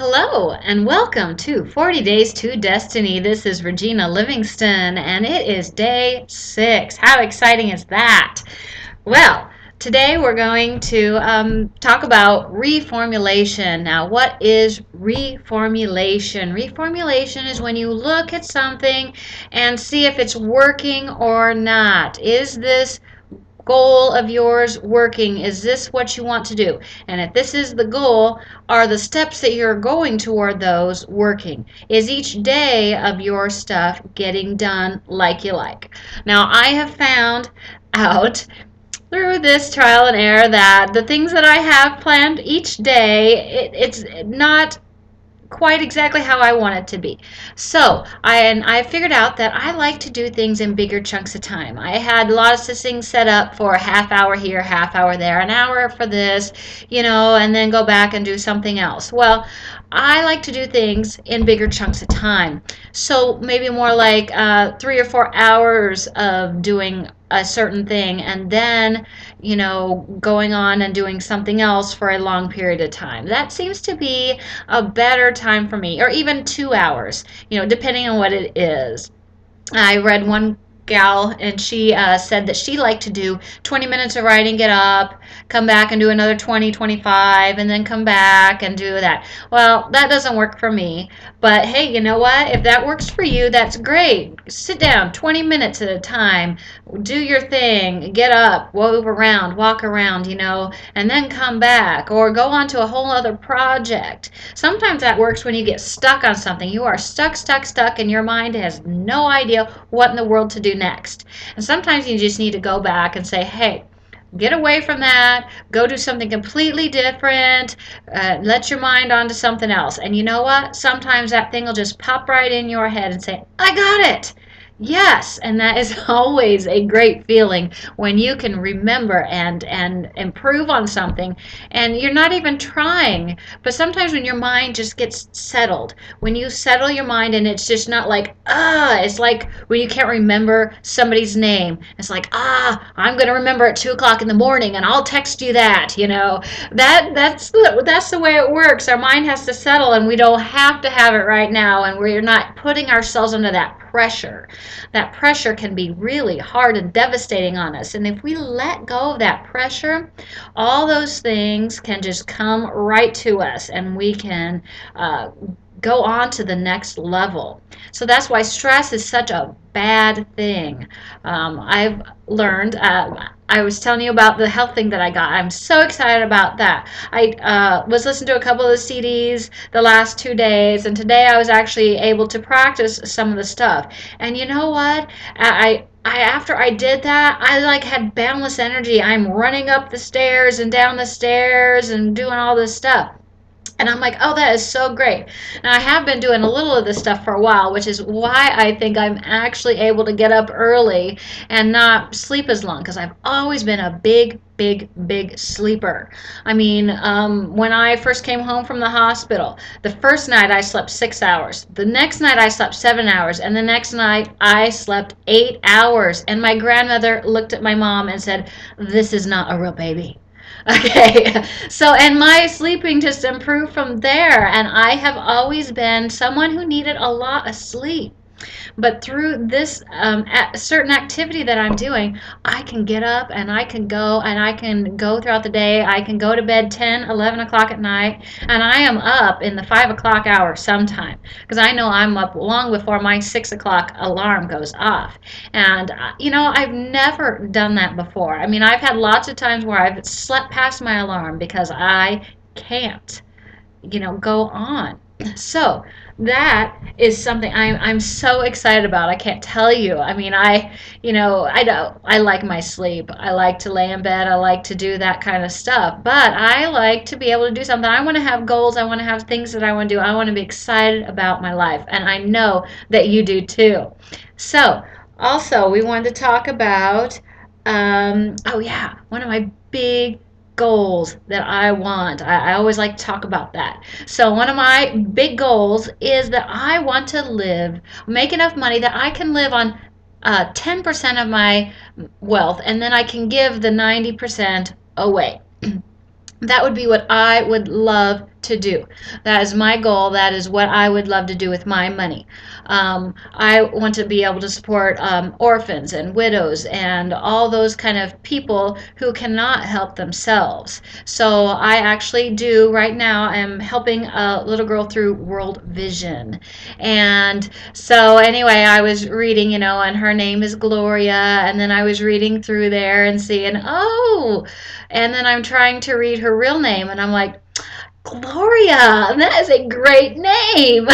Hello and welcome to 40 Days to Destiny. This is Regina Livingston and it is day 6. How exciting is that? Well, today we're going to talk about reformulation. Now, what is reformulation? Reformulation is when you look at something and see if it's working or not. Is this goal of yours working? Is this what you want to do? And if this is the goal, are the steps that you're going toward those working? Is each day of your stuff getting done like you like? Now, I have found out through this trial and error that the things that I have planned each day, it's not quite exactly how I want it to be. So I figured out that I like to do things in bigger chunks of time. I had lots of things set up for a half hour here, half hour there, an hour for this, and then go back and do something else. Well, I like to do things in bigger chunks of time. So maybe more like 3 or 4 hours of doing a certain thing and then going on and doing something else for a long period of time. That seems to be a better time for me, or even 2 hours, depending on what it is. I read one gal and she said that she liked to do 20 minutes of writing, get up, come back and do another 20, 25, and then come back and do that. Well, that doesn't work for me, but hey, you know what? If that works for you, that's great. Sit down 20 minutes at a time, do your thing, get up, move around, walk around, and then come back or go on to a whole other project. Sometimes that works when you get stuck on something. You are stuck, and your mind has no idea what in the world to do next. And sometimes you just need to go back and say, hey, get away from that, go do something completely different, let your mind onto something else. And you know what? Sometimes that thing will just pop right in your head and say, I got it. Yes, and that is always a great feeling when you can remember and improve on something and you're not even trying. But sometimes when your mind just gets settled, when you settle your mind and it's just not like, it's like when you can't remember somebody's name. It's like, I'm going to remember at 2 o'clock in the morning and I'll text you that, that's the way it works. Our mind has to settle and we don't have to have it right now, and we're not putting ourselves under that pressure. That pressure can be really hard and devastating on us. And if we let go of that pressure, all those things can just come right to us and we can go on to the next level. So that's why stress is such a bad thing. I've learned, I was telling you about the health thing that I got. I'm so excited about that. I was listening to a couple of the CDs the last 2 days, and today I was actually able to practice some of the stuff. And you know what? After I did that, I like had boundless energy. I'm running up the stairs and down the stairs and doing all this stuff. And I'm like, oh, that is so great. Now, I have been doing a little of this stuff for a while, which is why I think I'm actually able to get up early and not sleep as long, because I've always been a big sleeper. I mean, when I first came home from the hospital, the first night I slept 6 hours. The next night I slept 7 hours. And the next night I slept 8 hours. And my grandmother looked at my mom and said, this is not a real baby. Okay, so and my sleeping just improved from there, and I have always been someone who needed a lot of sleep. But through this certain activity that I'm doing, I can get up and I can go throughout the day. I can go to bed 10, 11 o'clock at night, and I am up in the 5 o'clock hour sometime because I know I'm up long before my 6 o'clock alarm goes off. And, I've never done that before. I mean, I've had lots of times where I've slept past my alarm because I can't, go on. So that is something I'm so excited about. I can't tell you. I mean, I like my sleep. I like to lay in bed. I like to do that kind of stuff. But I like to be able to do something. I want to have goals. I want to have things that I want to do. I want to be excited about my life. And I know that you do too. So also, we wanted to talk about, one of my big goals that I want. I always like to talk about that. So one of my big goals is that I want to make enough money that I can live on 10% of my wealth, and then I can give the 90% away. That would be what I would love to do. That is my goal. That is what I would love to do with my money. I want to be able to support orphans and widows and all those kind of people who cannot help themselves. So I actually do right now. I'm helping a little girl through World Vision. And so anyway, I was reading, and her name is Gloria, and then I was reading through there and seeing, oh, and then I'm trying to read her real name, and I'm like, Gloria, that is a great name.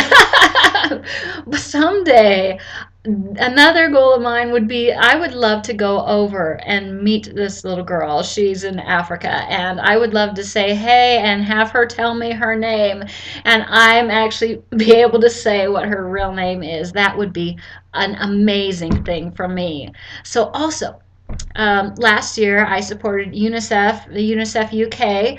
Someday, another goal of mine would be I would love to go over and meet this little girl. She's in Africa, and I would love to say hey and have her tell me her name, and I'm actually be able to say what her real name is. That would be an amazing thing for me. So also, last year I supported UNICEF, the UNICEF UK,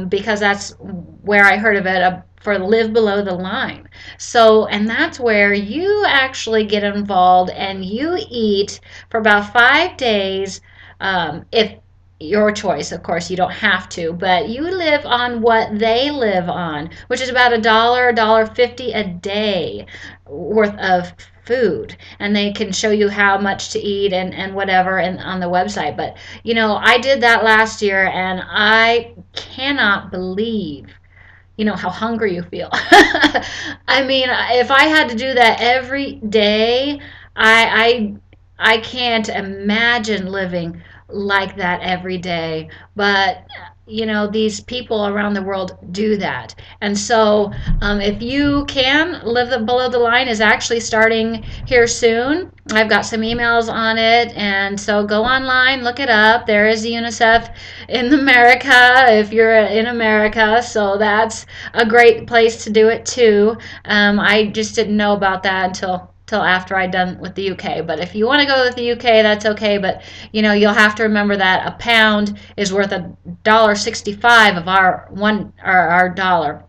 because that's where I heard of it, for Live Below the Line. So, and that's where you actually get involved and you eat for about 5 days. If your choice, of course, you don't have to, but you live on what they live on, which is about $1.50 a day worth of food, and they can show you how much to eat and whatever and on the website. But I did that last year, and I cannot believe how hungry you feel. I mean, if I had to do that every day, I can't imagine living like that every day. But these people around the world do that. And so if you can, Below the Line is actually starting here soon. I've got some emails on it, and so go online, look it up. There is UNICEF in America if you're in America, so that's a great place to do it too. I just didn't know about that until after I'd done with the UK. But if you want to go with the UK, that's okay. But you'll have to remember that a pound is worth $1.65 of our dollar,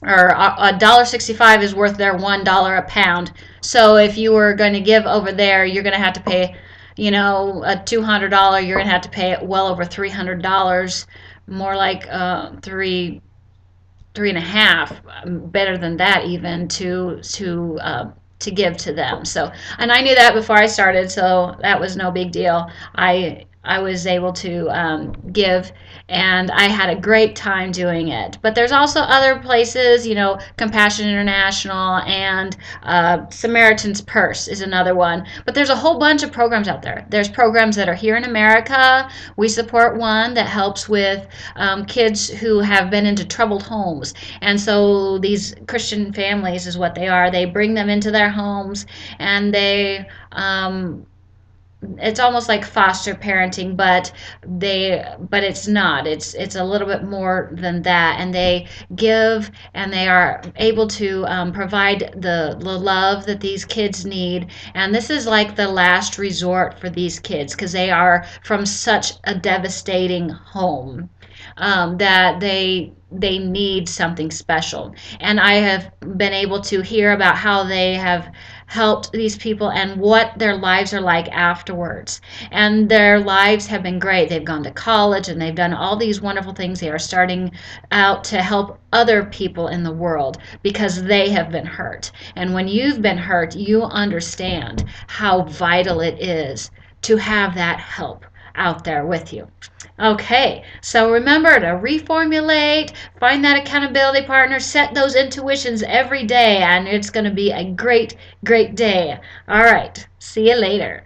or $1.65 is worth their $1 a pound. So if you were going to give over there, you're going to have to pay, a $200. You're going to have to pay well over $300, more like three and a half, better than that even, to give to them. So, and I knew that before I started, so that was no big deal. I was able to give, and I had a great time doing it. But there's also other places, Compassion International, and Samaritan's Purse is another one. But there's a whole bunch of programs out there. There's programs that are here in America. We support one that helps with kids who have been into troubled homes. And so these Christian families is what they are. They bring them into their homes, and they it's almost like foster parenting, but it's not. It's a little bit more than that, and they give, and they are able to provide the love that these kids need. And this is like the last resort for these kids, because they are from such a devastating home, that they need something special. And I have been able to hear about how they have helped these people and what their lives are like afterwards. And their lives have been great. They've gone to college, and they've done all these wonderful things. They are starting out to help other people in the world because they have been hurt. And when you've been hurt, you understand how vital it is to have that help out there with you. Okay, so remember to reformulate, find that accountability partner, set those intuitions every day, and it's going to be a great, great day. All right, see you later.